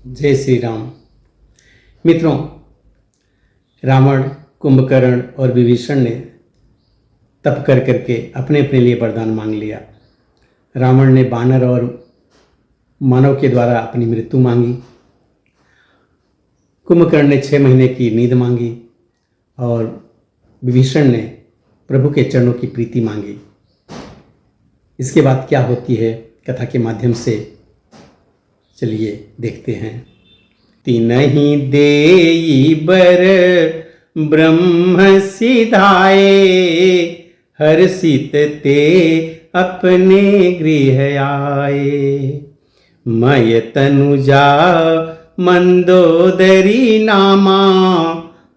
जय श्री राम। मित्रों, रावण, कुंभकर्ण और विभीषण ने तप कर करके अपने अपने लिए वरदान मांग लिया। रावण ने बानर और मानव के द्वारा अपनी मृत्यु मांगी। कुंभकर्ण ने 6 महीने की नींद मांगी और विभीषण ने प्रभु के चरणों की प्रीति मांगी। इसके बाद क्या होती है कथा के माध्यम से चलिए देखते हैं। तिनहि देई बर ब्रह्म सिधाए, हर्षित ते अपने गृह आए। मय तनुजा मंदोदरी नामा,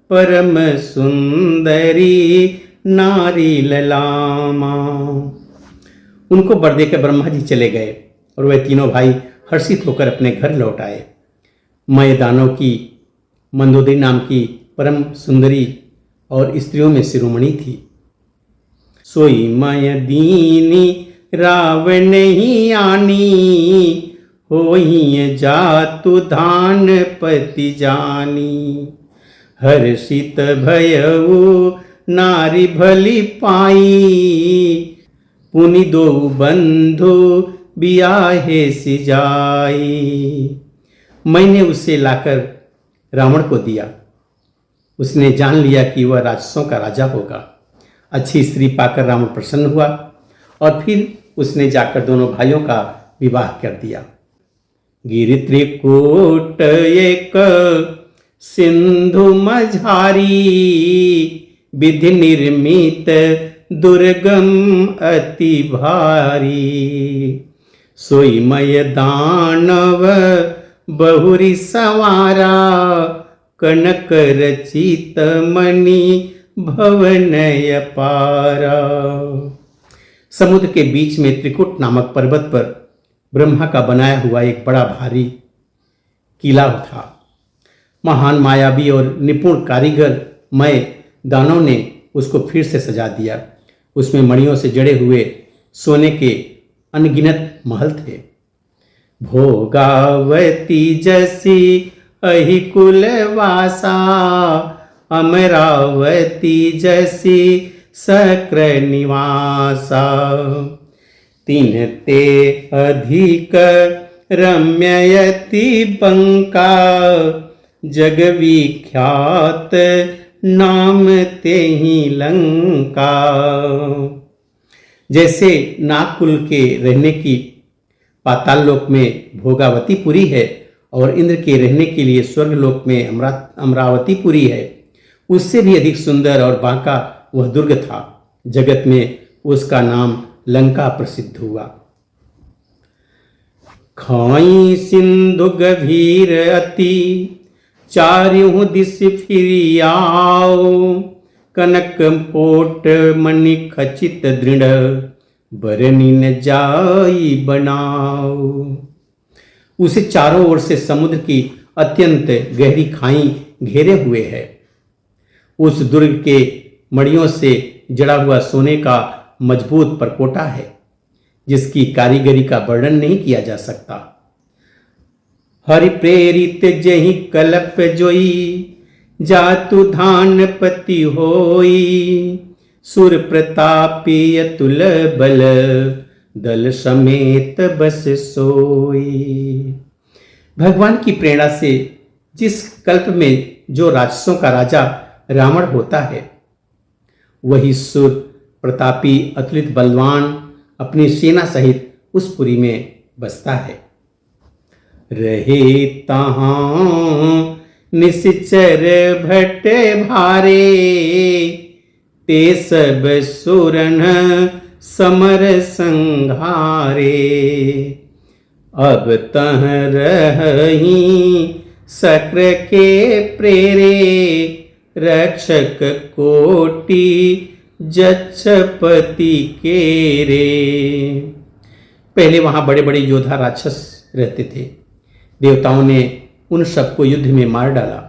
परम सुंदरी नारी ललामा। उनको वर देकर ब्रह्मा जी चले गए और वह तीनों भाई हर्षित होकर अपने घर लौट आए। मय दानव की मंदोदरी नाम की परम सुंदरी और स्त्रियों में शिरोमणि थी। सोई मय दीनी रावण ही आनी, होई जातु धान पति जानी। हर्षित भयउ नारी भली पाई, पुनि दो बंधु बियाहे सिजाई। मैंने उसे लाकर रावण को दिया। उसने जान लिया कि वह राक्षसों का राजा होगा। अच्छी स्त्री पाकर रावण प्रसन्न हुआ और फिर उसने जाकर दोनों भाइयों का विवाह कर दिया। गिरि त्रिकूट एक सिंधु मझारी, विधि निर्मित दुर्गम अति भारी। सोई मय दानव बहुरी सवारा, कनक रचित मणि भवनय पारा। समुद्र के बीच में त्रिकुट नामक पर्वत पर ब्रह्मा का बनाया हुआ एक बड़ा भारी किला था। महान मायावी और निपुण कारीगर मय दानव ने उसको फिर से सजा दिया। उसमें मणियों से जड़े हुए सोने के अनगिनत महल थे। भोगावती जसी अहि कुल वासा, अमरावती जसी सक्र निवासा। तीन ते अधिक रम्ययति बंका, जग विख्यात नाम ते ही लंका। जैसे नागकुल के रहने की पाताल लोक में भोगावतीपुरी है और इंद्र के रहने के लिए स्वर्गलोक में अमरावतीपुरी है, उससे भी अधिक सुंदर और बांका वह दुर्ग था। जगत में उसका नाम लंका प्रसिद्ध हुआ। खाई सिंधु गभीर अति, चारों दिस फिरी आओ। कनक कोट मणि खचित दृढ़, बरनी न जाई बनाओ। उसे चारों ओर से समुद्र की अत्यंत गहरी खाई घेरे हुए है। उस दुर्ग के मणियों से जड़ा हुआ सोने का मजबूत परकोटा है, जिसकी कारीगरी का वर्णन नहीं किया जा सकता। हरि प्रेरित जहि कलप जोई, जातु धान पति होई। सुर प्रतापी अतुल बल, दल समेत बस सोई। भगवान की प्रेरणा से जिस कल्प में जो राक्षसों का राजा रावण होता है, वही सुर प्रतापी अतुलित बलवान अपनी सेना सहित उस पुरी में बसता है। रहे तहां निश्चर भट्ट भारे, ते सब सुरन समर संघारे। अब तह रही सक्र के प्रेरे, रक्षक कोटि जच्छपति केरे। पहले वहां बड़े बड़े योद्धा राक्षस रहते थे। देवताओं ने उन सबको युद्ध में मार डाला।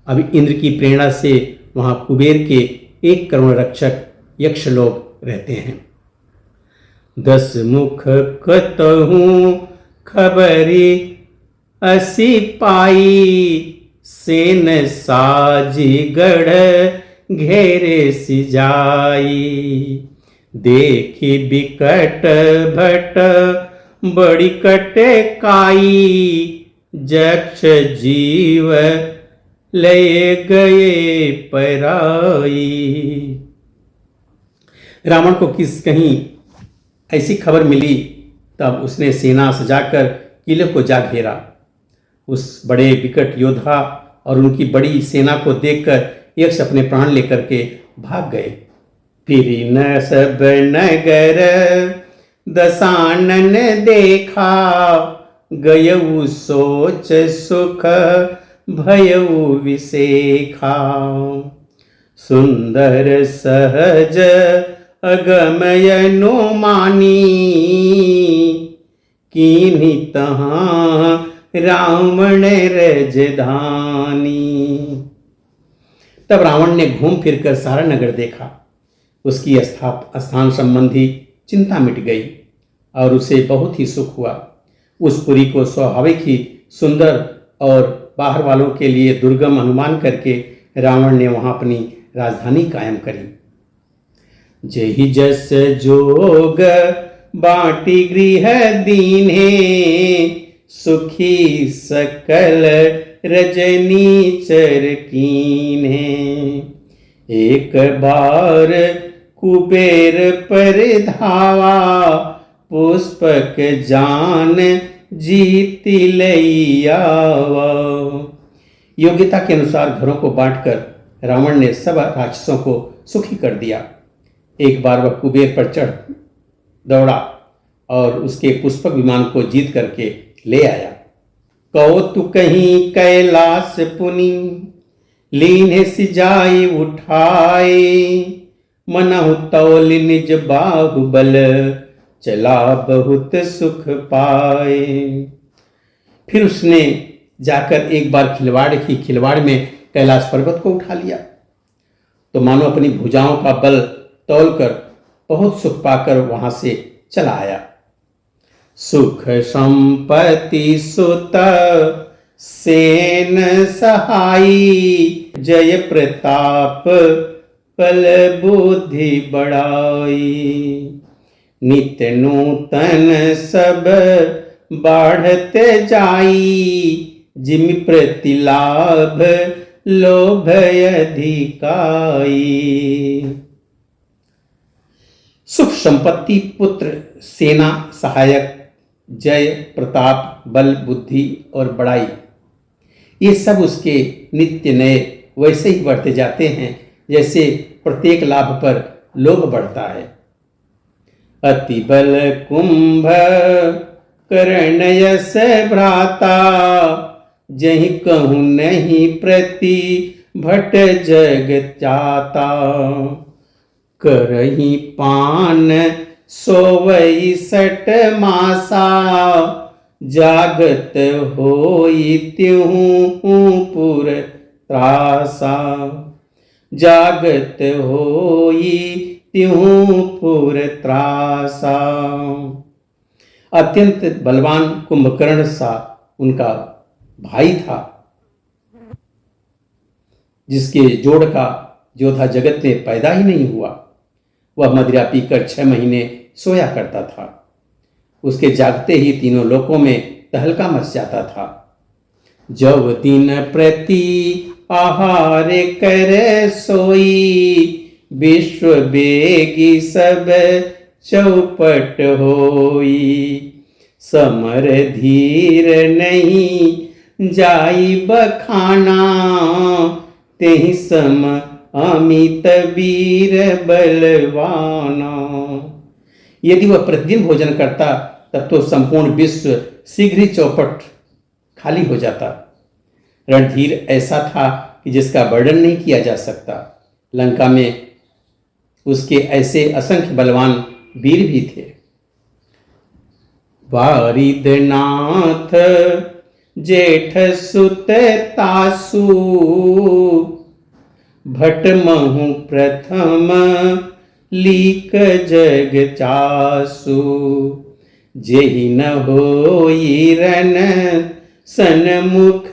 अब इंद्र की प्रेरणा से वहां कुबेर के 1 करोड़ रक्षक यक्ष लोग रहते हैं। 10 मुख कतहु खबरी असी पाई, सेन साजी गढ़ घेरे सी जाई। देखी बिकट भट बड़ी कटे काई, जक्ष जीव ले गए पराई। रावण को कहीं ऐसी खबर मिली, तब उसने सेना सजाकर किले को जा घेरा। उस बड़े विकट योद्धा और उनकी बड़ी सेना को देखकर यक्ष अपने प्राण लेकर के भाग गए। फिर न सब नगर दसानन देखा, गयऊ सोच सुख भयऊ विसेखा। सुंदर सहज अगमयनो मानी, कीन्ही तहाँ रावण रजधानी। तब रावण ने घूम फिरकर सारा नगर देखा। उसकी स्थान संबंधी चिंता मिट गई और उसे बहुत ही सुख हुआ। उस पुरी को स्वाभाविक ही सुंदर और बाहर वालों के लिए दुर्गम अनुमान करके रावण ने वहां अपनी राजधानी कायम करी। जहि जस जोग बाटी गृह दीन्हे, सुखी सकल रजनी चर कीन्हे। एक बार कुबेर पर धावा, पुष्पक जान जीति लैयावा। योग्यता के अनुसार घरों को बांटकर रावण ने सब राक्षसों को सुखी कर दिया। एक बार वह कुबेर पर चढ़ दौड़ा और उसके पुष्पक विमान को जीत करके ले आया। कौतुक कहीं कैलाश पुनि, लीन्हे सिजाई उठाए। मनहु तौल निज बाहुबल, चला बहुत सुख पाए। फिर उसने जाकर एक बार खिलवाड़ में कैलाश पर्वत को उठा लिया, तो मानो अपनी भुजाओं का बल तौलकर बहुत सुख पाकर वहां से चला आया। सुख संपत्ति सुत सेन सहाई, जय प्रताप पल बुद्धि बढ़ाई। नित्य नूतन सब बाढ़ते जाई, जिमि प्रतिलाभ लोभ अधिकाई। सुख संपत्ति, पुत्र, सेना, सहायक, जय, प्रताप, बल, बुद्धि और बड़ाई, ये सब उसके नित्य नए वैसे ही बढ़ते जाते हैं जैसे प्रत्येक लाभ पर लोभ बढ़ता है। अति बल कुंभ कर्ण यस भ्राता, जहि कहूँ नहीं प्रति भट जग जाता। करही पान सोवई सट मासा, जागत होई त्यों पुर त्रासा। जागत होई त्यों पुर त्रासा। अत्यंत बलवान कुंभकर्ण सा उनका भाई था, जिसके जोड़ का योद्धा जगत में पैदा ही नहीं हुआ। वह मदिरा पीकर 6 महीने सोया करता था। उसके जागते ही तीनों लोकों में तहलका मच जाता था। जब दिन प्रति आहार कर सोई, विश्व बेगी सब चौपट होई। समर धीर नहीं जाई बखाना, तेहि सम अमित वीर बलवाना। यदि वह प्रतिदिन भोजन करता तब तो संपूर्ण विश्व शीघ्र ही चौपट खाली हो जाता। रणधीर ऐसा था कि जिसका वर्णन नहीं किया जा सकता। लंका में उसके ऐसे असंख्य बलवान वीर भी थे। वारिदनाथ जेठ सुत तासु, भट महु प्रथम लीक जग चासु। जेहि न होई रन सन्मुख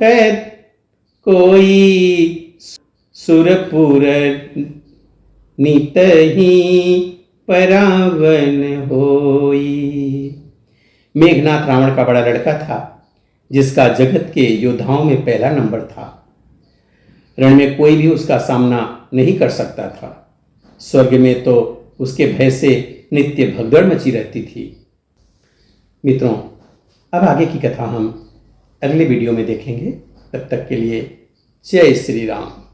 कोई सुरपुर नितहि परावन होई। मेघनाथ रावण का बड़ा लड़का था, जिसका जगत के योद्धाओं में पहला नंबर था। रण में कोई भी उसका सामना नहीं कर सकता था। स्वर्ग में तो उसके भय से नित्य भगदड़ मची रहती थी। मित्रों, अब आगे की कथा हम अगले वीडियो में देखेंगे। तब तक के लिए जय श्री राम।